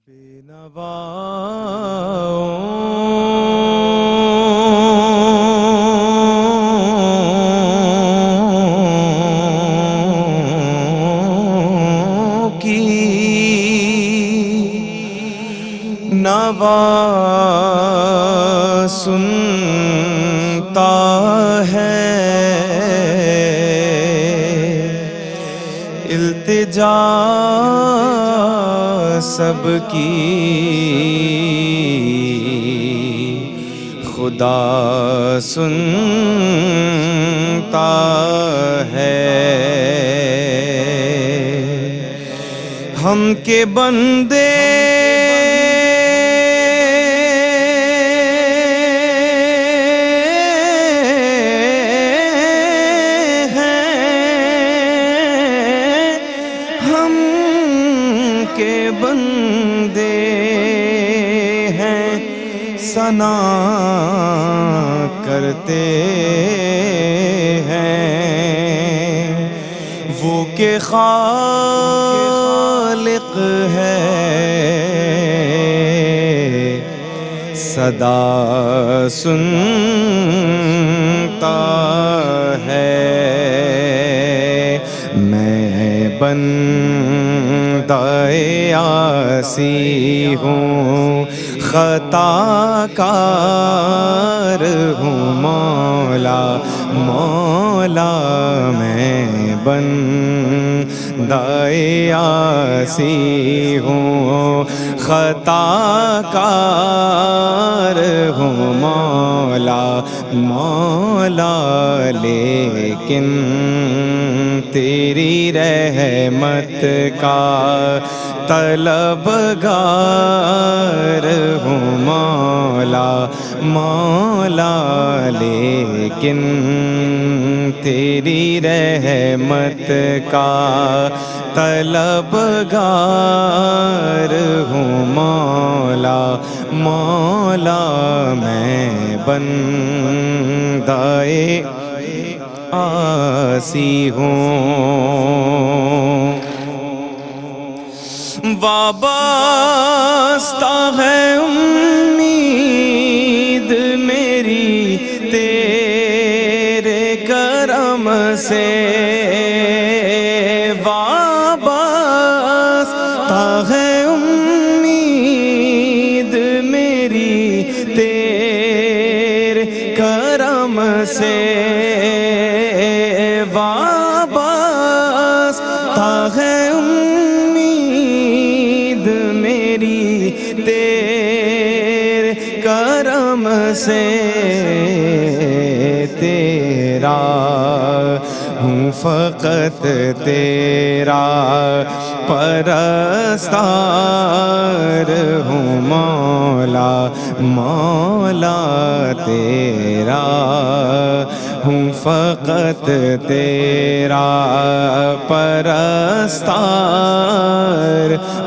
بینواؤں کی نوا سنتا ہے، التجا سب کی خدا سنتا ہے۔ ہم کے بندے کے بندے ہیں، ثنا کرتے ہیں وہ کہ خالق ہے، صدا سنتا ہے۔ میں بندہ عاصی ہوں، خطا کار ہوں، مولا مولا میں بندہ عاصی ہوں، خطا کار ہوں، مولا مولا لیکن تیری رحمت کا طلبگار ہوں، مولا مولا لیکن تیری رحمت کا طلبگار ہوں، مولا مولا میں بندہ عاصی ہوں۔ وابستہ ہے امید میری تیرے کرم سے، وابستہ ہے امید میری تیرے کرم سے، وابستہ ہے امید میری تیرے کرم سے، تیرا ہوں فقط تیرا پرستار ہوں، مولا مولا تیرا ہوں فقط تیرا پرستار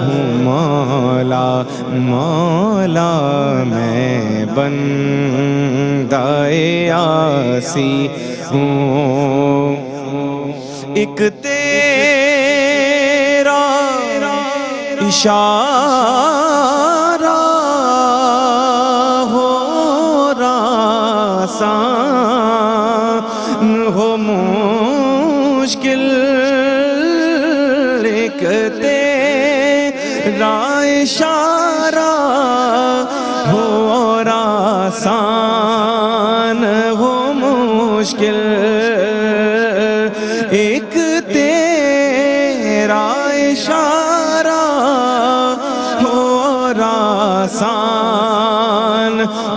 ہوں، مولا مولا میں بندہ عاصی ہوں۔ ایک تیرا اشارہ ہو آسان ہو مشکل، ایک تیرا اشارہ ہو اور آسان ہو مشکل، ایک تیرا اشارہ ہو اور آسان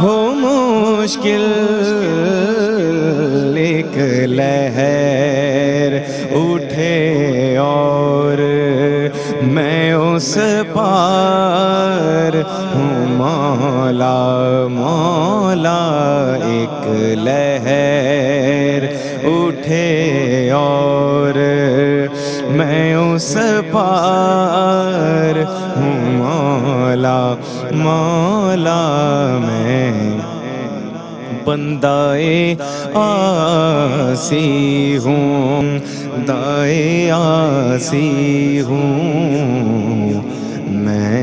ہو مشکل، ایک لہر اٹھے اور میں اس پار ہوں، مولا مولا ایک لہر اٹھے اور میں اس پار ہوں، مولا مولا میں بندہ عاصی ہوں، دائے عاصی ہوں میں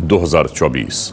2024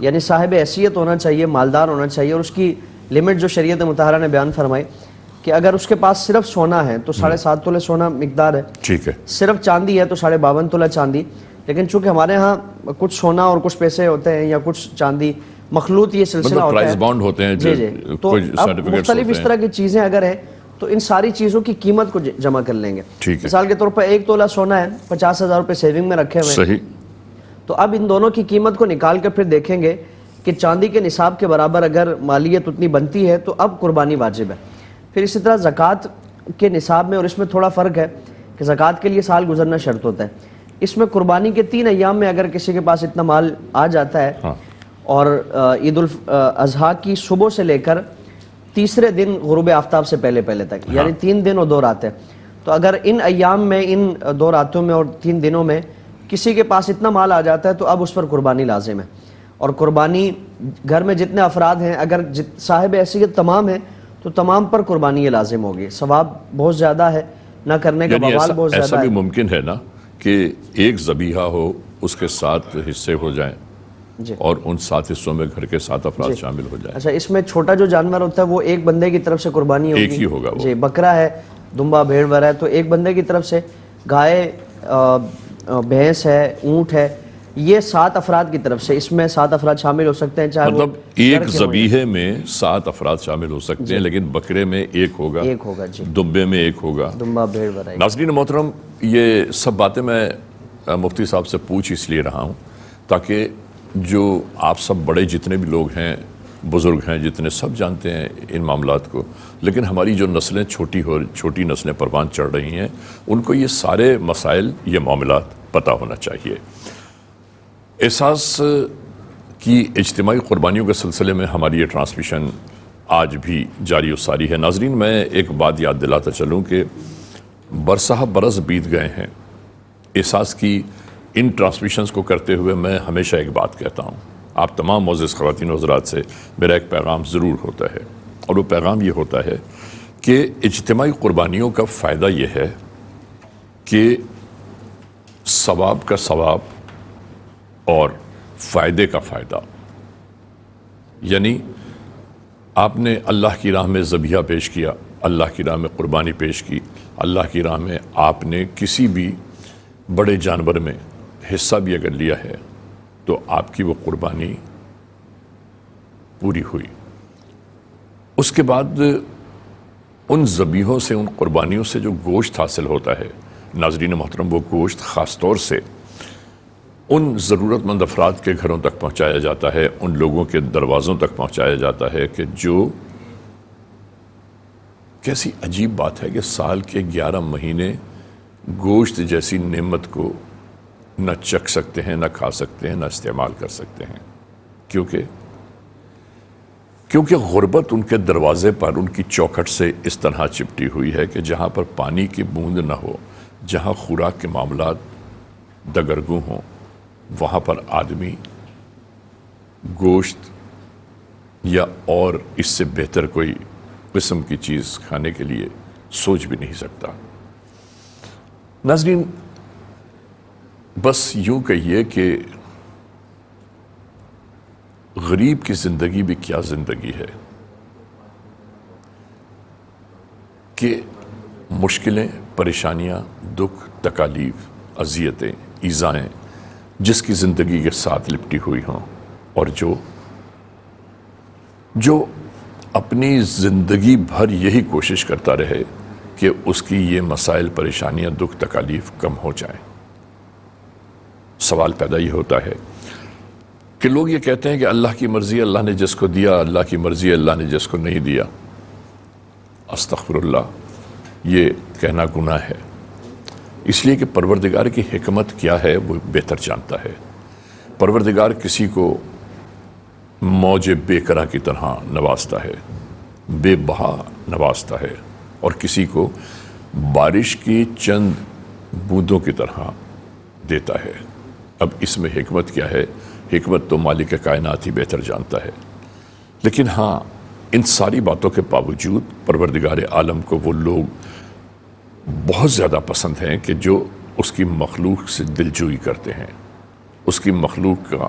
یعنی صاحب حیثیت ہونا چاہیے، مالدار ہونا چاہیے، اور اس کی لمٹ جو شریعت مطہرہ نے بیان فرمائی کہ اگر اس کے پاس صرف سونا ہے تو 7.5 تولے سونا مقدار ہے، ٹھیک ہے، صرف چاندی ہے تو 52.5 تولہ چاندی. لیکن چونکہ ہمارے ہاں کچھ سونا اور کچھ پیسے ہوتے ہیں یا کچھ چاندی مخلوط یہ سلسلہ مطلب ہوتا پرائز ہے. بانڈ ہوتے ہیں، جی جی. تو کچھ اب سرٹیفکیٹس مختلف اس ہوتے طرح ہیں. کی چیزیں اگر ہیں تو ان ساری چیزوں کی قیمت کو جمع کر لیں گے. ٹھیک ہے، مثال کے طور پر 1 تولہ سونا ہے، 50,000 روپے سیونگ میں رکھے ہوئے ہیں. صحیح. تو اب ان دونوں کی قیمت کو نکال کر پھر دیکھیں گے کہ چاندی کے نصاب کے برابر اگر مالیت اتنی بنتی ہے تو اب قربانی واجب ہے. پھر اسی طرح زکوٰۃ کے نصاب میں، اور اس میں تھوڑا فرق ہے کہ زکوٰۃ کے لیے سال گزرنا شرط ہوتا ہے. اس میں قربانی کے 3 ایام میں اگر کسی کے پاس اتنا مال آ جاتا ہے اور عید الاضحیٰ کی صبح سے لے کر تیسرے دن غروب آفتاب سے پہلے تک، یعنی 3 دن اور 2 راتیں، تو اگر ان ایام میں، ان 2 راتوں میں اور 3 دنوں میں کسی کے پاس اتنا مال آ جاتا ہے تو اب اس پر قربانی لازم ہے. اور قربانی گھر میں جتنے افراد ہیں اگر صاحب حیثیت تمام ہیں تو تمام پر قربانی یہ لازم ہوگی. ثواب بہت زیادہ ہے، نہ کرنے کا بوال بہت زیادہ ہے. ایسا بھی ممکن ہے نا کہ ایک ذبیحہ ہو، اس کے 7 حصے ہو جائیں اور ان 7 حصوں میں گھر کے 7 افراد شامل ہو جائیں. اچھا، اس میں چھوٹا جو جانور ہوتا ہے وہ ایک بندے کی طرف سے قربانی ہوگی؟ ایک ہی ہوگا وہ. جی. بکرا ہے، دمبا، بھیڑ وغیرہ ہے تو ایک بندے کی طرف سے. گائے، بھینس ہے، اونٹ ہے، یہ 7 افراد کی طرف سے. اس میں 7 افراد شامل ہو سکتے ہیں، چاہے مطلب ایک ذبیحے میں 7 افراد شامل ہو سکتے ہیں، لیکن بکرے میں ایک ہوگا، جی، دمبے میں ایک ہوگا. دمبا، بھیڑ وغیرہ. ناظرین محترم، یہ سب باتیں میں مفتی صاحب سے پوچھ اس لیے رہا ہوں تاکہ جو آپ سب بڑے جتنے بھی لوگ ہیں، بزرگ ہیں جتنے، سب جانتے ہیں ان معاملات کو، لیکن ہماری جو نسلیں چھوٹی نسلیں پروان چڑھ رہی ہیں ان کو یہ سارے مسائل، یہ معاملات پتہ ہونا چاہیے. احساس کی اجتماعی قربانیوں کے سلسلے میں ہماری یہ ٹرانسمیشن آج بھی جاری و ساری ہے. ناظرین، میں ایک بات یاد دلاتا چلوں کہ برسہ برس بیت گئے ہیں. احساس کی ان ٹرانسمیشنز کو کرتے ہوئے میں ہمیشہ ایک بات کہتا ہوں، آپ تمام معزز خواتین و حضرات سے میرا ایک پیغام ضرور ہوتا ہے، اور وہ پیغام یہ ہوتا ہے کہ اجتماعی قربانیوں کا فائدہ یہ ہے کہ ثواب کا ثواب اور فائدے کا فائدہ. یعنی آپ نے اللہ کی راہ میں ذبیحہ پیش کیا، اللہ کی راہ میں قربانی پیش کی، اللہ کی راہ میں آپ نے کسی بھی بڑے جانور میں حصہ بھی اگر لیا ہے تو آپ کی وہ قربانی پوری ہوئی. اس کے بعد ان ذبیحوں سے، ان قربانیوں سے جو گوشت حاصل ہوتا ہے، ناظرین محترم، وہ گوشت خاص طور سے ان ضرورت مند افراد کے گھروں تک پہنچایا جاتا ہے، ان لوگوں کے دروازوں تک پہنچایا جاتا ہے کہ جو، کیسی عجیب بات ہے کہ سال کے 11 مہینے گوشت جیسی نعمت کو نہ چکھ سکتے ہیں، نہ کھا سکتے ہیں، نہ استعمال کر سکتے ہیں. کیونکہ غربت ان کے دروازے پر، ان کی چوکھٹ سے اس طرح چپٹی ہوئی ہے کہ جہاں پر پانی کی بوند نہ ہو، جہاں خوراک کے معاملات دگرگوں ہوں، وہاں پر آدمی گوشت یا اور اس سے بہتر کوئی قسم کی چیز کھانے کے لیے سوچ بھی نہیں سکتا. ناظرین، بس یوں کہیے کہ غریب کی زندگی بھی کیا زندگی ہے کہ مشکلیں، پریشانیاں، دکھ، تکالیف، اذیتیں، ایذائیں جس کی زندگی کے ساتھ لپٹی ہوئی ہوں، اور جو اپنی زندگی بھر یہی کوشش کرتا رہے کہ اس کی یہ مسائل، پریشانیاں، دکھ، تکالیف کم ہو جائیں. سوال پیدا یہ ہوتا ہے کہ لوگ یہ کہتے ہیں کہ اللہ کی مرضی، اللہ نے جس کو دیا، اللہ کی مرضی، اللہ نے جس کو نہیں دیا. استغفر اللہ، یہ کہنا گناہ ہے، اس لیے کہ پروردگار کی حکمت کیا ہے وہ بہتر جانتا ہے. پروردگار کسی کو موج بے قرار کی طرح نوازتا ہے، بے بہا نوازتا ہے، اور کسی کو بارش کی چند بوندوں کی طرح دیتا ہے. اب اس میں حکمت کیا ہے؟ حکمت تو مالک کائنات ہی بہتر جانتا ہے. لیکن ہاں، ان ساری باتوں کے باوجود پروردگار عالم کو وہ لوگ بہت زیادہ پسند ہیں کہ جو اس کی مخلوق سے دلجوئی کرتے ہیں، اس کی مخلوق کا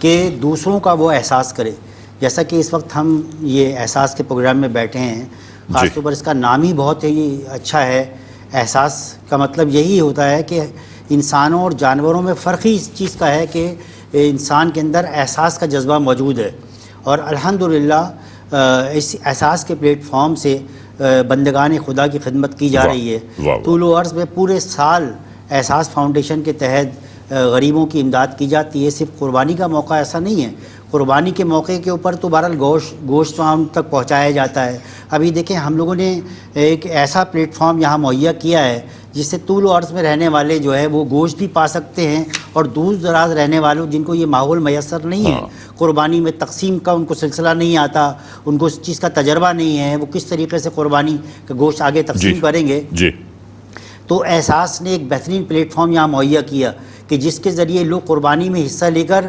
کہ دوسروں کا وہ احساس کرے. جیسا کہ اس وقت ہم یہ احساس کے پروگرام میں بیٹھے ہیں, خاص طور پر اس کا نام ہی بہت ہی اچھا ہے. احساس کا مطلب یہی ہوتا ہے کہ انسانوں اور جانوروں میں فرق ہی اس چیز کا ہے کہ انسان کے اندر احساس کا جذبہ موجود ہے. اور الحمدللہ اس احساس کے پلیٹ فارم سے بندگان خدا کی خدمت کی جا رہی ہے. طول و عرض میں پورے سال احساس فاؤنڈیشن کے تحت غریبوں کی امداد کی جاتی ہے. صرف قربانی کا موقع ایسا نہیں ہے, قربانی کے موقع کے اوپر تو بہرحال گوشت عام تک پہنچایا جاتا ہے. ابھی دیکھیں ہم لوگوں نے ایک ایسا پلیٹ فارم یہاں مہیا کیا ہے جس سے طول و عرض میں رہنے والے جو ہے وہ گوشت بھی پا سکتے ہیں, اور دور دراز رہنے والوں جن کو یہ ماحول میسر نہیں ہے, قربانی میں تقسیم کا ان کو سلسلہ نہیں آتا, ان کو اس چیز کا تجربہ نہیں ہے, وہ کس طریقے سے قربانی کا گوشت آگے تقسیم کریں گے. تو احساس نے ایک بہترین پلیٹ فارم یہاں مہیا کیا کہ جس کے ذریعے لوگ قربانی میں حصہ لے کر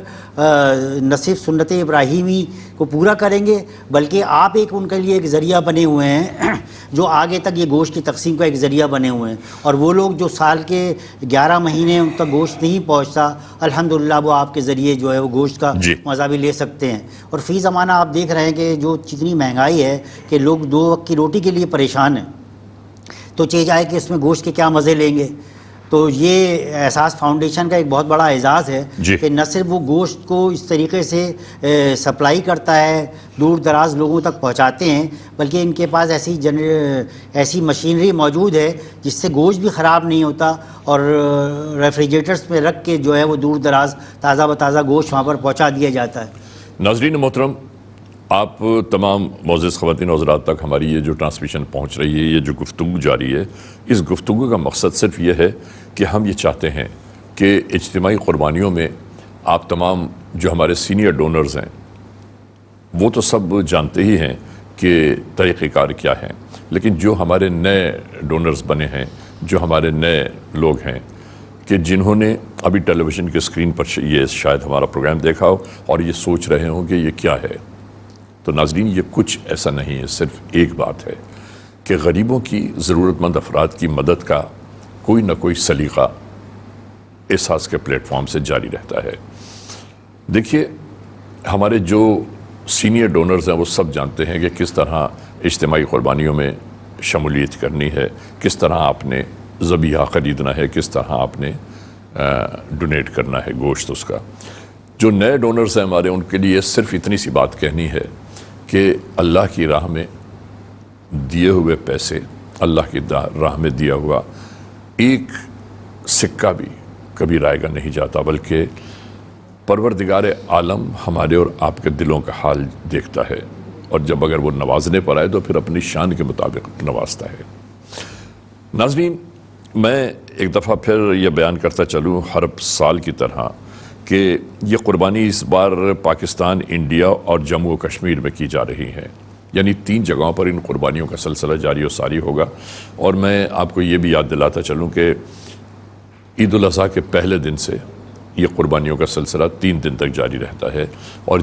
نہ صرف سنت ابراہیمی کو پورا کریں گے بلکہ آپ ایک ان کے لیے ایک ذریعہ بنے ہوئے ہیں جو آگے تک یہ گوشت کی تقسیم کا ایک ذریعہ بنے ہوئے ہیں. اور وہ لوگ جو سال کے 11 مہینے ان تک گوشت نہیں پہنچتا, الحمدللہ وہ آپ کے ذریعے جو ہے وہ گوشت کا مزہ بھی لے سکتے ہیں. اور فی زمانہ آپ دیکھ رہے ہیں کہ جو جتنی مہنگائی ہے کہ لوگ 2 وقت کی روٹی کے لیے پریشان ہیں, تو چاہے جائے کہ اس میں گوشت کے کیا مزے لیں گے. تو یہ احساس فاؤنڈیشن کا ایک بہت بڑا اعزاز ہے کہ نہ صرف وہ گوشت کو اس طریقے سے سپلائی کرتا ہے, دور دراز لوگوں تک پہنچاتے ہیں, بلکہ ان کے پاس ایسی مشینری موجود ہے جس سے گوشت بھی خراب نہیں ہوتا, اور ریفریجریٹرز میں رکھ کے جو ہے وہ دور دراز تازہ بتازہ گوشت وہاں پر پہنچا دیا جاتا ہے. ناظرین محترم, آپ تمام معزز خواتین و حضرات تک ہماری یہ جو ٹرانسمیشن پہنچ رہی ہے, یہ جو گفتگو جاری ہے, اس گفتگو کا مقصد صرف یہ ہے کہ ہم یہ چاہتے ہیں کہ اجتماعی قربانیوں میں آپ تمام جو ہمارے سینئر ڈونرز ہیں وہ تو سب جانتے ہی ہیں کہ طریقہ کار کیا ہے, لیکن جو ہمارے نئے ڈونرز بنے ہیں, جو ہمارے نئے لوگ ہیں کہ جنہوں نے ابھی ٹیلی ویژن کے اسکرین پر یہ شاید ہمارا پروگرام دیکھا ہو اور یہ سوچ رہے ہوں کہ یہ کیا ہے, تو ناظرین یہ کچھ ایسا نہیں ہے, صرف ایک بات ہے کہ غریبوں کی, ضرورت مند افراد کی مدد کا کوئی نہ کوئی سلیقہ احساس کے پلیٹ فارم سے جاری رہتا ہے. دیکھیے ہمارے جو سینئر ڈونرز ہیں وہ سب جانتے ہیں کہ کس طرح اجتماعی قربانیوں میں شمولیت کرنی ہے, کس طرح آپ نے ذبیحہ خریدنا ہے, کس طرح آپ نے ڈونیٹ کرنا ہے گوشت اس کا. جو نئے ڈونرز ہیں ہمارے, ان کے لیے صرف اتنی سی بات کہنی ہے کہ اللہ کی راہ میں دیے ہوئے پیسے, اللہ کی راہ میں دیا ہوا ایک سکہ بھی کبھی رائے گا نہیں جاتا, بلکہ پروردگار عالم ہمارے اور آپ کے دلوں کا حال دیکھتا ہے, اور جب اگر وہ نوازنے پر آئے تو پھر اپنی شان کے مطابق نوازتا ہے. ناظرین, میں ایک دفعہ پھر یہ بیان کرتا چلوں ہر سال کی طرح کہ یہ قربانی اس بار پاکستان, انڈیا اور جموں و کشمیر میں کی جا رہی ہے, یعنی 3 جگہوں پر ان قربانیوں کا سلسلہ جاری و ساری ہوگا. اور میں آپ کو یہ بھی یاد دلاتا چلوں کہ عید الاضحیٰ کے پہلے دن سے یہ قربانیوں کا سلسلہ 3 دن تک جاری رہتا ہے. اور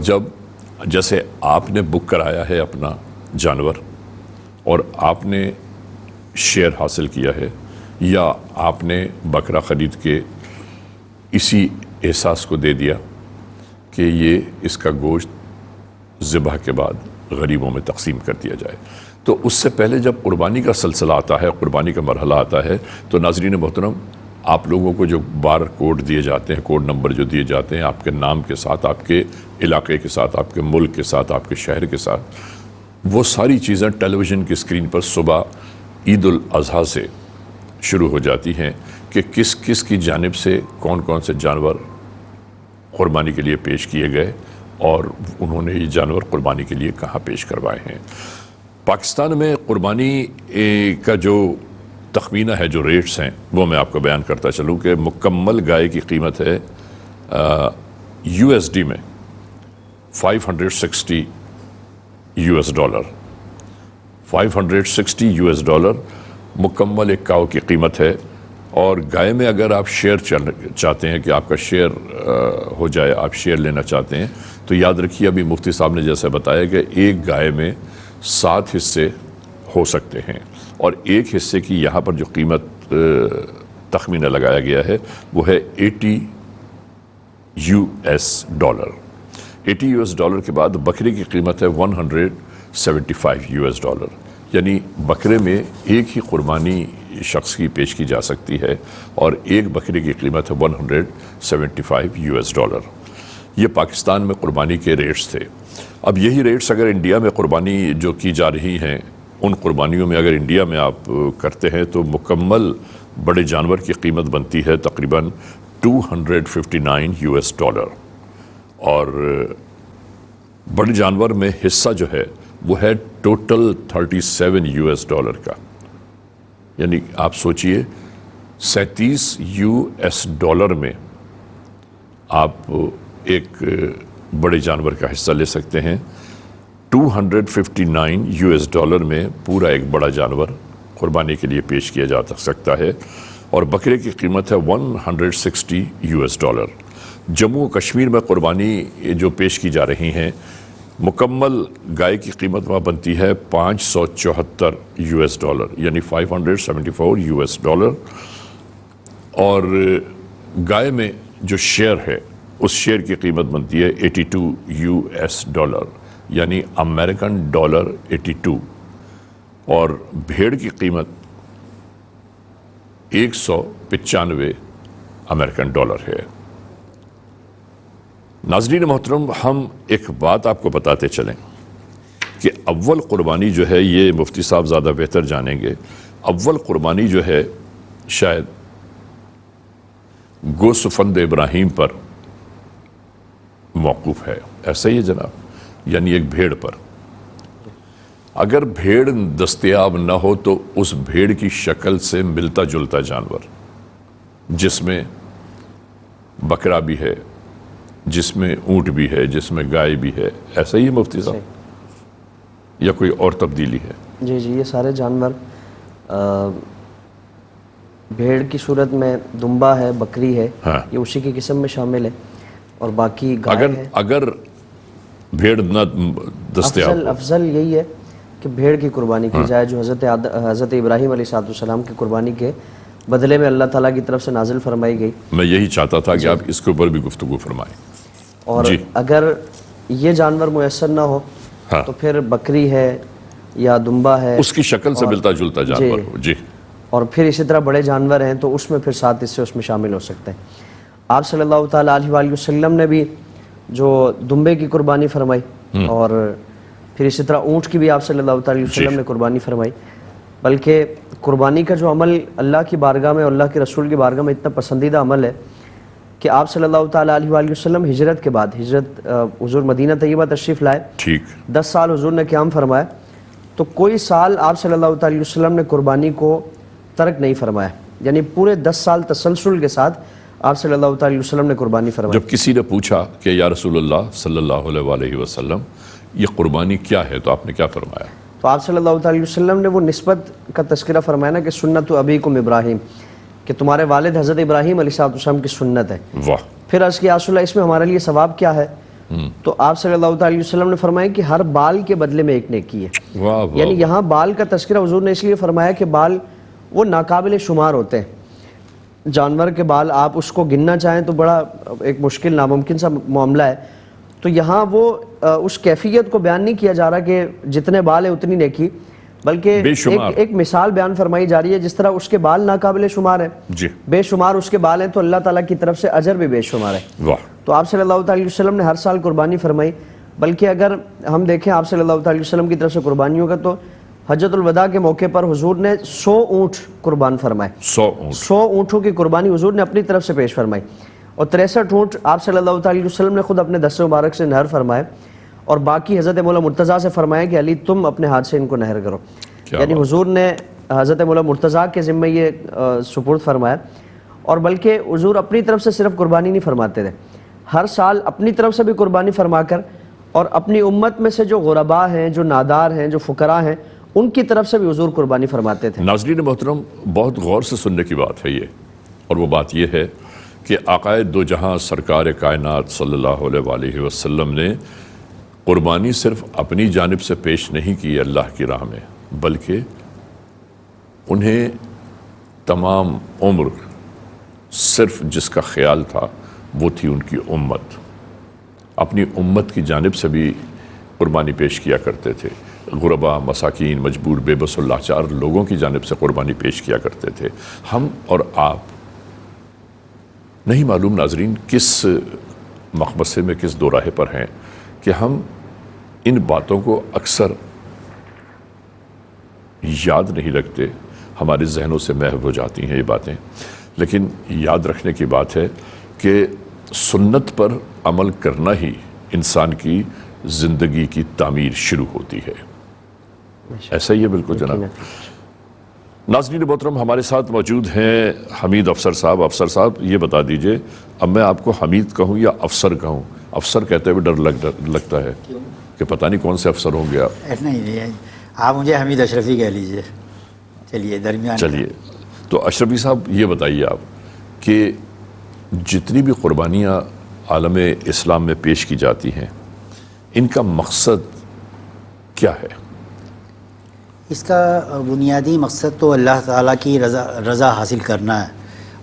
جیسے آپ نے بک کرایا ہے اپنا جانور اور آپ نے شیئر حاصل کیا ہے, یا آپ نے بکرا خرید کے اسی احساس کو دے دیا کہ یہ اس کا گوشت ذبح کے بعد غریبوں میں تقسیم کر دیا جائے, تو اس سے پہلے جب قربانی کا سلسلہ آتا ہے, قربانی کا مرحلہ آتا ہے, تو ناظرین محترم آپ لوگوں کو جو بار کوڈ دیے جاتے ہیں, کوڈ نمبر جو دیے جاتے ہیں آپ کے نام کے ساتھ, آپ کے علاقے کے ساتھ, آپ کے ملک کے ساتھ, آپ کے شہر کے ساتھ, وہ ساری چیزیں ٹیلی ویژن کی اسکرین پر صبح عید الاضحیٰ سے شروع ہو جاتی ہیں کہ کس کس کی جانب سے کون کون سے جانور قربانی کے لیے پیش کیے گئے اور انہوں نے یہ جانور قربانی کے لیے کہاں پیش کروائے ہیں. پاکستان میں قربانی کا جو تخمینہ ہے, جو ریٹس ہیں, وہ میں آپ کو بیان کرتا چلوں کہ مکمل گائے کی قیمت ہے USD میں $560 $560 مکمل ایک کاؤ کی قیمت ہے. اور گائے میں اگر آپ شیئر چاہتے ہیں کہ آپ کا شیئر ہو جائے, آپ شیئر لینا چاہتے ہیں, تو یاد رکھیے ابھی مفتی صاحب نے جیسے بتایا کہ ایک گائے میں 7 حصے ہو سکتے ہیں, اور ایک حصے کی یہاں پر جو قیمت تخمینہ لگایا گیا ہے وہ ہے $80. $80 کے بعد بکرے کی قیمت ہے $175، یعنی بکرے میں ایک ہی قربانی شخص کی پیش کی جا سکتی ہے اور ایک بکرے کی قیمت ہے $175۔ یہ پاکستان میں قربانی کے ریٹس تھے۔ اب یہی ریٹس اگر انڈیا میں قربانی جو کی جا رہی ہیں، ان قربانیوں میں اگر انڈیا میں آپ کرتے ہیں تو مکمل بڑے جانور کی قیمت بنتی ہے تقریباً $259، اور بڑے جانور میں حصہ جو ہے وہ ہے ٹوٹل $37 کا، یعنی آپ سوچئے $37 میں آپ ایک بڑے جانور کا حصہ لے سکتے ہیں۔ $259 میں پورا ایک بڑا جانور قربانی کے لیے پیش کیا جا سکتا ہے، اور بکرے کی قیمت ہے $160۔ جموں و کشمیر میں قربانی جو پیش کی جا رہی ہیں، مکمل گائے کی قیمت وہاں بنتی ہے $574، یعنی $574، اور گائے میں جو شیر ہے اس شیر کی قیمت بنتی ہے $82، یعنی امریکن ڈالر 82، اور بھیڑ کی قیمت $195 امریکن ڈالر ہے۔ ناظرین محترم، ہم ایک بات آپ کو بتاتے چلیں کہ اول قربانی جو ہے، یہ مفتی صاحب زیادہ بہتر جانیں گے، اول قربانی جو ہے شاید گوسفند ابراہیم پر موقوف ہے، ایسا ہی ہے جناب، یعنی ایک بھیڑ پر۔ اگر بھیڑ دستیاب نہ ہو تو اس بھیڑ کی شکل سے ملتا جلتا جانور، جس میں بکرا بھی ہے، جس میں اونٹ بھی ہے، جس میں گائے بھی ہے، ایسا ہی ہے مفتی صاحب یا کوئی اور تبدیلی ہے؟ جی جی، یہ سارے جانور بھیڑ کی صورت میں دمبا ہے، بکری ہے، یہ اسی کی قسم میں شامل ہے، اور باقی گائے ہے۔ اگر بھیڑ نہ دستیاب، افضل یہی ہے کہ بھیڑ کی قربانی کی جائے، جو حضرت ابراہیم علیہ السلام کی قربانی کے بدلے میں اللہ تعالیٰ کی طرف سے نازل فرمائی گئی۔ میں یہی چاہتا تھا کہ آپ اس کے اوپر بھی گفتگو فرمائیں۔ اور اگر یہ جانور میسر نہ ہو تو پھر بکری ہے یا دمبا ہے، اس کی شکل سے ملتا جلتا جانور ہو۔ جی، اور پھر اسی طرح بڑے جانور ہیں تو اس میں پھر 7 حصے اس میں شامل ہو سکتے ہیں۔ آپ صلی اللہ تعالیٰ علیہ وآلہ وسلم نے بھی جو دمبے کی قربانی فرمائی، اور پھر اسی طرح اونٹ کی بھی آپ صلی اللہ تعالیٰ علیہ وسلم نے قربانی فرمائی، بلکہ قربانی کا جو عمل اللہ کی بارگاہ میں اور اللہ کے رسول کی بارگاہ میں اتنا پسندیدہ عمل ہے کہ آپ صلی اللہ تعالیٰ علیہ وآلہ وسلم ہجرت کے بعد، حضور مدینہ طیبہ تشریف لائے، 10 سال حضور نے قیام فرمایا، تو کوئی سال آپ صلی اللہ تعالیٰ علیہ وسلم نے قربانی کو ترک نہیں فرمایا، یعنی پورے 10 سال تسلسل کے ساتھ آپ صلی اللہ تعالیٰ علیہ وسلم نے قربانی فرمائی۔ جب کسی نے پوچھا کہ یا رسول اللہ صلی اللہ علیہ وسلم یہ قربانی کیا ہے، تو آپ نے کیا فرمایا؟ تو آپ صلی اللہ تعالیٰ علیہ وسلم نے وہ نسبت کا تذکرہ فرمایا نا کہ سنت ابیکم ابراہیم، کہ تمہارے والد حضرت ابراہیم علیہ السلام کی سنت ہے۔ واہ! پھر عرض کیا رسول اللہ اس میں ہمارے لیے ثواب کیا ہے؟ تو آپ صلی اللہ تعالیٰ علیہ وسلم نے فرمایا کہ ہر بال کے بدلے میں ایک نیکی ہے۔ یعنی یہاں بال کا تذکرہ حضور نے اس لیے فرمایا کہ بال وہ ناقابل شمار ہوتے ہیں، جانور کے بال آپ اس کو گننا چاہیں تو بڑا ایک مشکل ناممکن سا معاملہ ہے، تو یہاں وہ اس کیفیت کو بیان نہیں کیا جا رہا کہ جتنے بال ہیں اتنی نیکی، بلکہ ایک مثال بیان فرمائی جا رہی ہے، جس طرح اس کے بال ناقابل شمار ہیں، بے شمار اس کے بال ہیں، تو اللہ تعالیٰ کی طرف سے اجر بھی بے شمار ہے۔ تو آپ صلی اللہ تعالیٰ علیہ وسلم نے ہر سال قربانی فرمائی، بلکہ اگر ہم دیکھیں آپ صلی اللہ تعالیٰ علیہ وسلم کی طرف سے قربانیوں کا، تو حجۃ الوداع کے موقع پر حضور نے 100 اونٹ قربان فرمائے، 100 اونٹوں کی قربانی حضور نے اپنی طرف سے پیش فرمائی، اور 63 اونٹ آپ صلی اللہ تعالیٰ علیہ وسلم نے خود اپنے دست مبارک سے نہر فرمائے، اور باقی حضرت مولا مرتضیٰ سے فرمایا کہ علی تم اپنے ہاتھ سے ان کو نہر کرو، یعنی حضور نے حضرت مولا مرتضیٰ کے ذمہ یہ سپرد فرمایا۔ اور بلکہ حضور اپنی طرف سے صرف قربانی نہیں فرماتے تھے، ہر سال اپنی طرف سے بھی قربانی فرما کر، اور اپنی امت میں سے جو غرباء ہیں، جو نادار ہیں، جو فقراء ہیں، ان کی طرف سے بھی حضور قربانی فرماتے تھے۔ ناظرین محترم، بہت غور سے سننے کی بات ہے یہ، اور وہ بات یہ ہے کہ آقائے دو جہاں سرکار کائنات صلی اللہ علیہ وسلم نے قربانی صرف اپنی جانب سے پیش نہیں کی اللہ کی راہ میں، بلکہ انہیں تمام عمر صرف جس کا خیال تھا وہ تھی ان کی امت، اپنی امت کی جانب سے بھی قربانی پیش کیا کرتے تھے، غربا، مساکین، مجبور، بے بس اور لاچار لوگوں کی جانب سے قربانی پیش کیا کرتے تھے۔ ہم اور آپ نہیں معلوم ناظرین کس مقبسے میں، کس دو راہے پر ہیں کہ ہم ان باتوں کو اکثر یاد نہیں رکھتے، ہمارے ذہنوں سے محو ہو جاتی ہیں یہ باتیں، لیکن یاد رکھنے کی بات ہے کہ سنت پر عمل کرنا ہی انسان کی زندگی کی تعمیر شروع ہوتی ہے۔ ایسا ہی ہے بالکل جناب۔ ناظرین محترم، ہمارے ساتھ موجود ہیں حمید افسر صاحب۔ افسر صاحب یہ بتا دیجئے، اب میں آپ کو حمید کہوں یا افسر کہوں؟ افسر کہتے ہوئے ڈر لگتا ہے کہ پتہ نہیں کون سے افسر ہوں گے آپ۔ نہیں، آپ مجھے حمید اشرفی کہہ لیجئے، چلیے درمیان۔ چلیے، تو اشرفی صاحب یہ بتائیے آپ کہ جتنی بھی قربانیاں عالم اسلام میں پیش کی جاتی ہیں، ان کا مقصد کیا ہے؟ اس کا بنیادی مقصد تو اللہ تعالیٰ کی رضا حاصل کرنا ہے،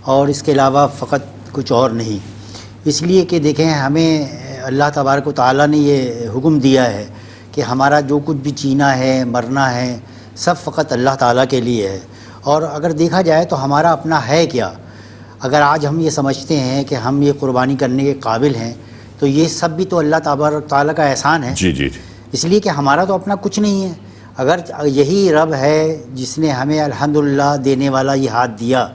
اور اس کے علاوہ فقط کچھ اور نہیں۔ اس لیے کہ دیکھیں، ہمیں اللہ تبارک و تعالیٰ نے یہ حکم دیا ہے کہ ہمارا جو کچھ بھی جینا ہے، مرنا ہے، سب فقط اللہ تعالیٰ کے لیے ہے۔ اور اگر دیکھا جائے تو ہمارا اپنا ہے کیا؟ اگر آج ہم یہ سمجھتے ہیں کہ ہم یہ قربانی کرنے کے قابل ہیں، تو یہ سب بھی تو اللہ تبارک و تعالیٰ کا احسان ہے۔ جی جی۔ اس لیے کہ ہمارا تو اپنا کچھ نہیں ہے۔ اگر یہی رب ہے جس نے ہمیں الحمدللہ دینے والا یہ ہاتھ دیا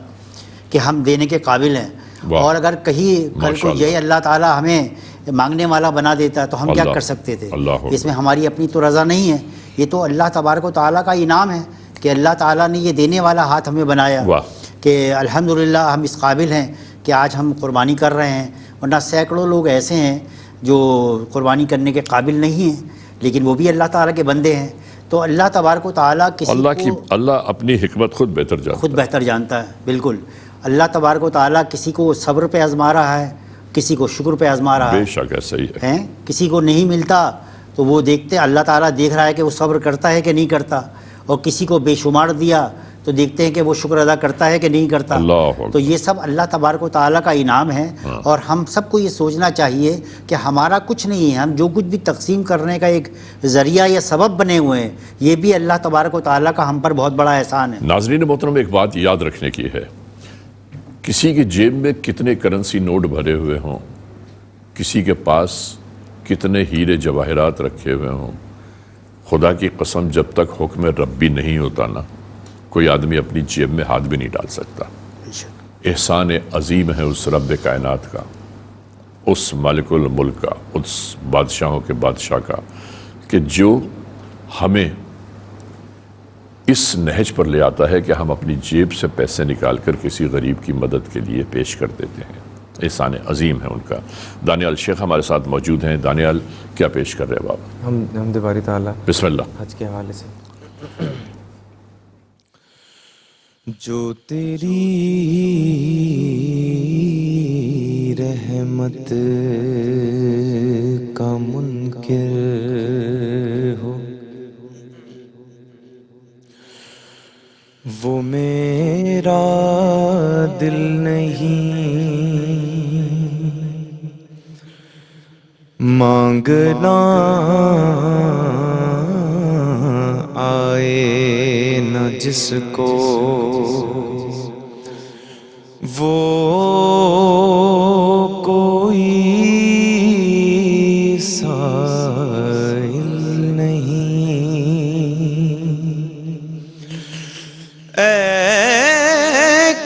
کہ ہم دینے کے قابل ہیں، اور اگر کہیں کل کو یہ اللہ تعالیٰ ہمیں مانگنے والا بنا دیتا ہے تو ہم کیا کر سکتے تھے؟ اس میں ہماری اپنی تو رضا نہیں ہے، یہ تو اللہ تبارک و تعالیٰ کا انعام ہے کہ اللہ تعالیٰ نے یہ دینے والا ہاتھ ہمیں بنایا کہ الحمدللہ ہم اس قابل ہیں کہ آج ہم قربانی کر رہے ہیں۔ ورنہ سینکڑوں لوگ ایسے ہیں جو قربانی کرنے کے قابل نہیں ہیں، لیکن وہ بھی اللہ تعالیٰ کے بندے ہیں۔ تو اللہ تبارک و تعالیٰ اللہ اپنی حکمت خود بہتر جانتا ہے۔ بالکل، اللہ تبارک و تعالیٰ کسی کو صبر پہ آزما رہا ہے، کسی کو شکر پہ آزما رہا ہے۔ بے شک ایسا ہی ہے۔ کسی کو نہیں ملتا تو وہ دیکھتے، اللہ تعالیٰ دیکھ رہا ہے کہ وہ صبر کرتا ہے کہ نہیں کرتا، اور کسی کو بے شمار دیا تو دیکھتے ہیں کہ وہ شکر ادا کرتا ہے کہ نہیں کرتا۔ تو یہ سب اللہ تبارک و تعالیٰ کا انعام ہے، اور ہم سب کو یہ سوچنا چاہیے کہ ہمارا کچھ نہیں ہے، ہم جو کچھ بھی تقسیم کرنے کا ایک ذریعہ یا سبب بنے ہوئے ہیں، یہ بھی اللہ تبارک و تعالیٰ کا ہم پر بہت بڑا احسان ہے۔ ناظرین محترم، ایک بات یاد رکھنے کی ہے، کسی کی جیب میں کتنے کرنسی نوٹ بھرے ہوئے ہوں، کسی کے پاس کتنے ہیرے جواہرات رکھے ہوئے ہوں، خدا کی قسم جب تک حکم ربی نہیں ہوتا نا، کوئی آدمی اپنی جیب میں ہاتھ بھی نہیں ڈال سکتا۔ احسان عظیم ہے اس رب کائنات کا، اس مالک الملک کا، اس بادشاہوں کے بادشاہ کا، کہ جو ہمیں اس نہج پر لے آتا ہے کہ ہم اپنی جیب سے پیسے نکال کر کسی غریب کی مدد کے لیے پیش کر دیتے ہیں۔ احسان عظیم ہے ان کا۔ دانیال شیخ ہمارے ساتھ موجود ہیں۔ دانیال، کیا پیش کر رہے ہیں بابا؟ حمد باری تعالیٰ، بسم اللہ۔ حج کے حوالے سے۔ جو تیری رحمت کا منکر ہو، وہ میرا دل نہیں، مانگنا آئے نہ جس کو وہ کوئی سائل نہیں۔ اے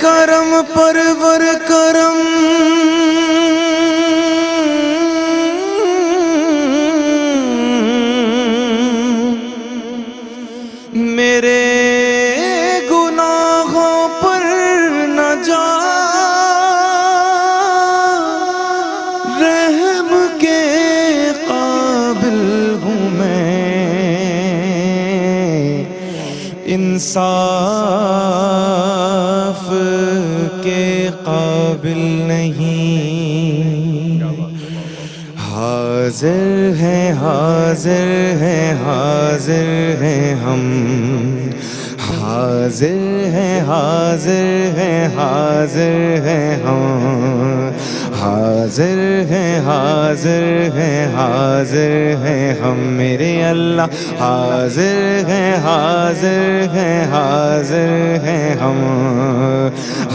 کرم پرور کرم، میرے گناہوں پر نہ جا، رحم کے قابل ہوں میں، انصاف کے قابل نہیں۔ حاضر ہیں حاضر ہیں حاضر ہیں ہم، حاضر ہیں حاضر ہیں حاضر ہیں ہم، حاضر ہیں حاضر ہیں حاضر ہیں ہم میرے اللہ حاضر ہیں حاضر ہیں حاضر ہیں ہم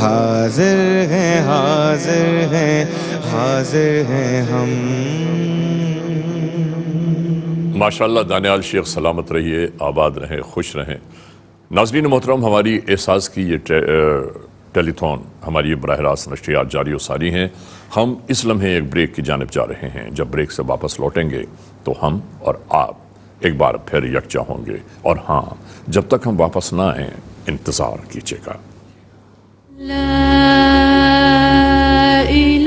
حاضر ہیں حاضر ہیں حاضر ہیں ہم. ماشاءاللہ دانیال شیخ سلامت رہیے، آباد رہیں، خوش رہیں. ناظرین محترم، ہماری احساس کی یہ ٹیلی تھون ہماری یہ براہ راست نشریات جاری و ساری ہیں. ہم اس لمحے ایک بریک کی جانب جا رہے ہیں. جب بریک سے واپس لوٹیں گے تو ہم اور آپ ایک بار پھر یکجا ہوں گے. اور ہاں، جب تک ہم واپس نہ آئیں انتظار کیجیے گا. لا إله